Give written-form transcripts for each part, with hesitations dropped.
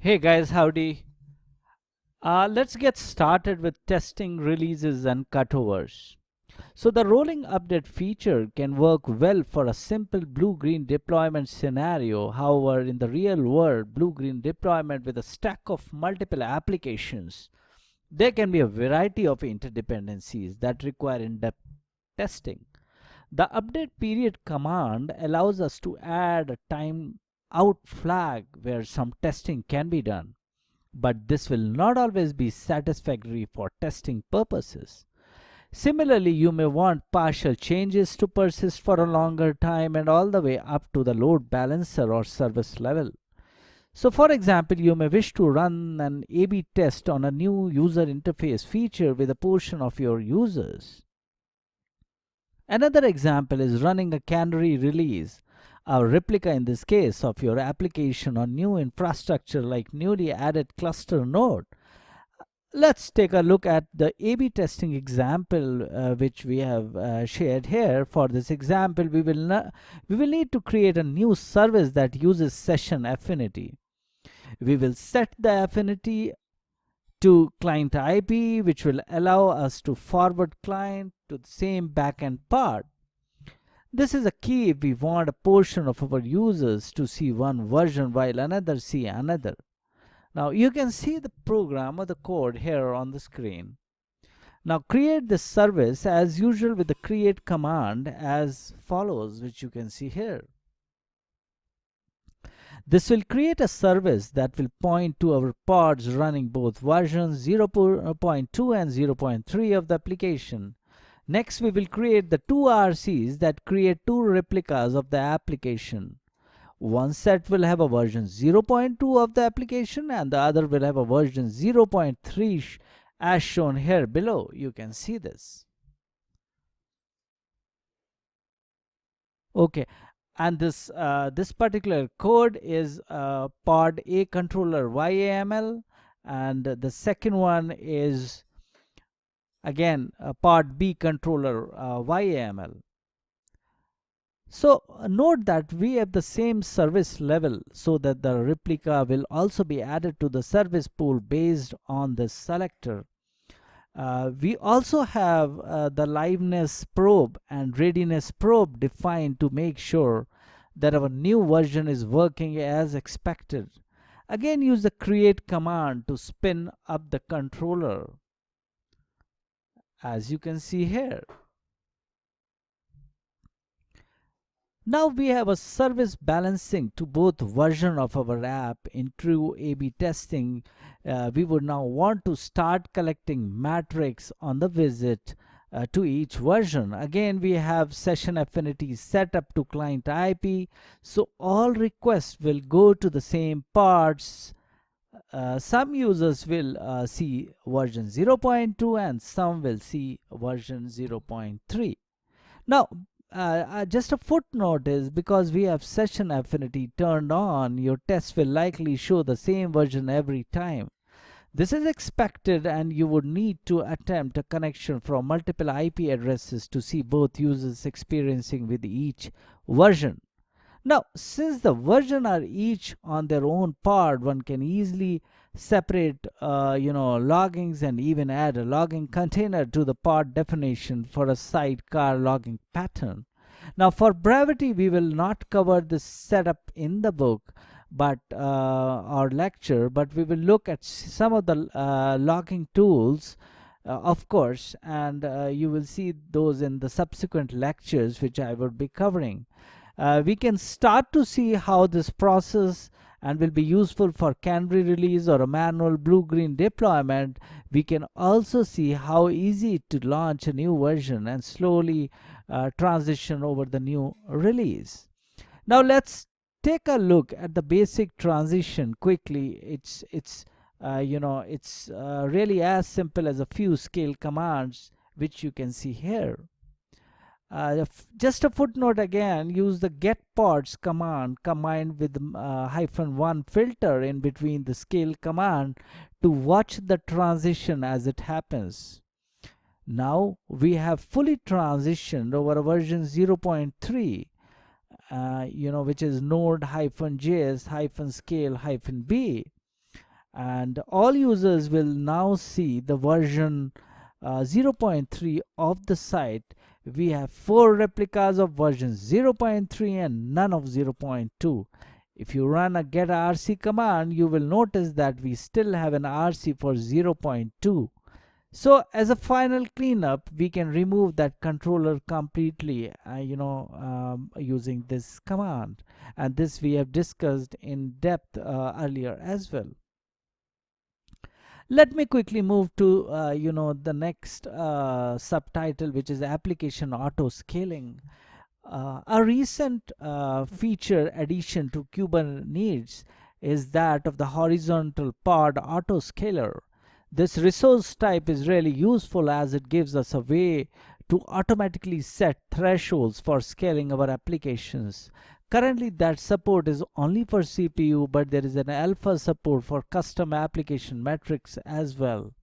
Hey guys, howdy. Let's get started with testing releases and cutovers. So, the rolling update feature can work well for a simple blue green deployment scenario. However, in the real world, blue green deployment with a stack of multiple applications, there can be a variety of interdependencies that require in depth testing. The update period command allows us to add a time out flag where some testing can be done, but this will not always be satisfactory for testing purposes. Similarly, you may want partial changes to persist for a longer time and all the way up to the load balancer or service level. So, for example, you may wish to run an A B test on a new user interface feature with a portion of your users. Another example is running a canary release, a replica in this case of your application on new infrastructure like newly added cluster node. Let's take a look at the A/B testing example which we have shared here. For this example, we will need to create a new service that uses session affinity. We will set the affinity to client IP, which will allow us to forward client to the same backend part. This is a key if we want a portion of our users to see one version while another see another. Now you can see the program or the code here on the screen. Now create this service as usual with the create command as follows, which you can see here. This will create a service that will point to our pods running both versions 0.2 and 0.3 of the application. Next, we will create the two RCs that create two replicas of the application. One set will have a version 0.2 of the application and the other will have a version 0.3 as shown here below. You can see this. Okay, and this particular code is pod A controller YAML, and the second one is again pod B controller YAML. So note that we have the same service level so that the replica will also be added to the service pool based on this selector. We also have the liveness probe and readiness probe defined to make sure that our new version is working as expected. Again, use the create command to spin up the controller, as you can see here. Now we have a service balancing to both version of our app. In true A/B testing, we would now want to start collecting metrics on the visit to each version. Again, we have session affinity set up to client IP, so all requests will go to the same parts. Some users will see version 0.2 and some will see version 0.3. Now, just a footnote is because we have session affinity turned on, your test will likely show the same version every time. This is expected and you would need to attempt a connection from multiple IP addresses to see both users experiencing with each version. Now, since the versions are each on their own part, one can easily separate loggings and even add a logging container to the pod definition for a sidecar logging pattern. Now, for brevity, we will not cover this setup in the book but our lecture, but we will look at some of the logging tools of course, and you will see those in the subsequent lectures which I would be covering. We can start to see how this process and will be useful for canary release or a manual blue-green deployment. We can also see how easy to launch a new version and slowly transition over the new release. Now let's take a look at the basic transition quickly. It's really as simple as a few scale commands which you can see here. Just a footnote again, use the get pods command combined with -1 filter in between the scale command to watch the transition as it happens. Now we have fully transitioned over version 0.3, which is node-js-scale-b. and all users will now see the version 0.3 of the site. We have 4 replicas of version 0.3 and none of 0.2. If you run a get rc command, you will notice that we still have an rc for 0.2. So as a final cleanup, we can remove that controller completely, using this command. And this we have discussed in depth earlier as well. Let me quickly move to the next subtitle, which is application auto scaling. A recent feature addition to Kubernetes is that of the horizontal pod autoscaler. This resource type is really useful as it gives us a way to automatically set thresholds for scaling our applications. Currently, that support is only for CPU, but there is an alpha support for custom application metrics as well.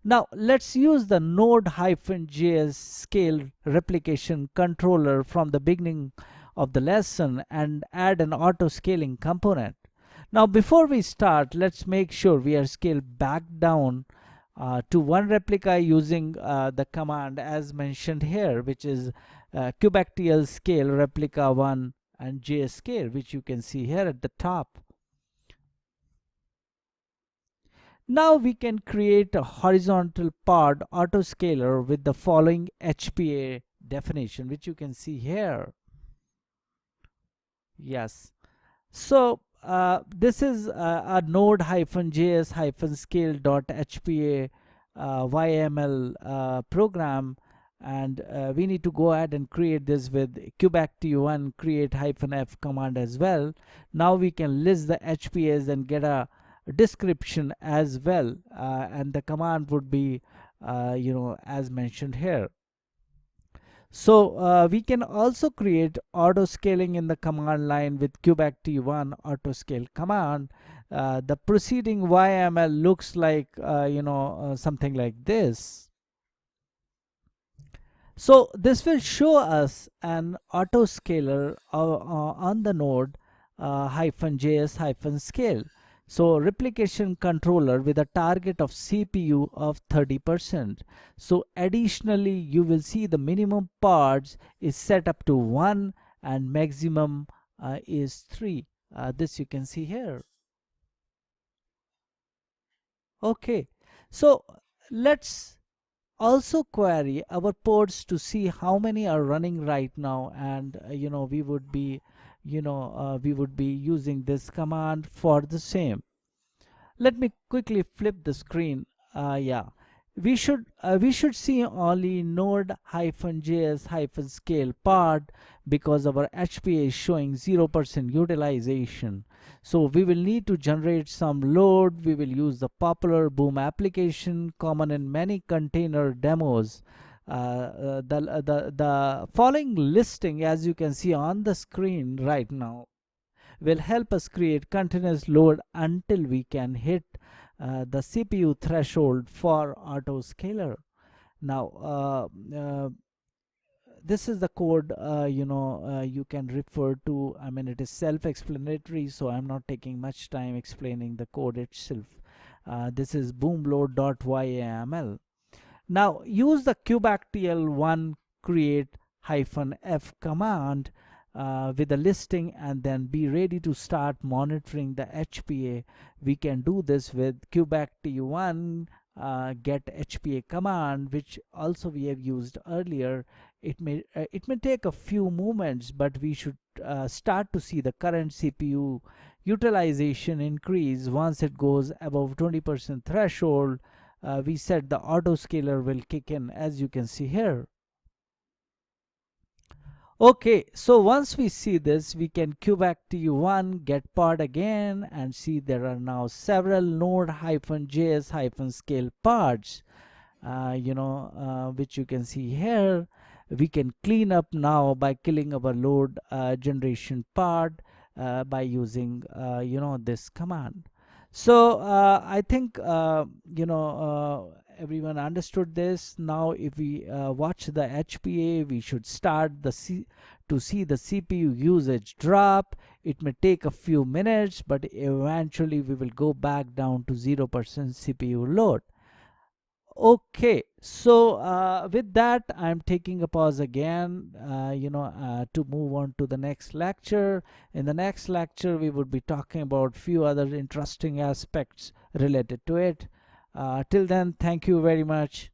Now let's use the Node-JS scale replication controller from the beginning of the lesson and add an auto scaling component. Now before we start, let's make sure we are scaled back down to one replica using the command as mentioned here, which is kubectl scale replica 1 and jscale, which you can see here at the top. Now we can create a horizontal pod autoscaler with the following HPA definition, which you can see here. Yes. So this is a node-js-scale.hpa YML program, and we need to go ahead and create this with kubectl1 create-f command as well. Now we can list the HPAs and get a description as well, and the command would be as mentioned here. So we can also create auto scaling in the command line with kubectl1 auto scale command. The preceding YML looks like something like this. So this will show us an autoscaler on the node -js-scale. So replication controller with a target of CPU of 30%. So additionally, you will see the minimum pods is set up to 1 and maximum is 3. This you can see here. Okay, so let's also query our pods to see how many are running right now, and we would be using this command for the same. Let me quickly flip the screen. Yeah, we should see only node-js-scale pod because our HPA is showing 0% utilization. So we will need to generate some load. We will use the popular Boom application common in many container demos. The following listing, as you can see on the screen right now, will help us create continuous load until we can hit the CPU threshold for autoscaler. Now this is the code you can refer to. I mean, it is self-explanatory, so I'm not taking much time explaining the code itself. This is boomload.yml. Now use the kubectl1 create-f command with a listing, and then be ready to start monitoring the HPA. We can do this with kubectl1 get HPA command, which also we have used earlier. It may take a few moments, but we should start to see the current CPU utilization increase once it goes above 20% threshold. We said the autoscaler will kick in, as you can see here. Okay, so once we see this, we can kubectl1 get pod again and see there are now several node-js-scale pods, which you can see here. We can clean up now by killing our load generation pod by using this command. So I think everyone understood this. Now if we watch the HPA, we should start to see the CPU usage drop. It may take a few minutes, but eventually we will go back down to 0% CPU load. Okay, so with that, I'm taking a pause again, to move on to the next lecture. In the next lecture, we would be talking about few other interesting aspects related to it. Till then, thank you very much.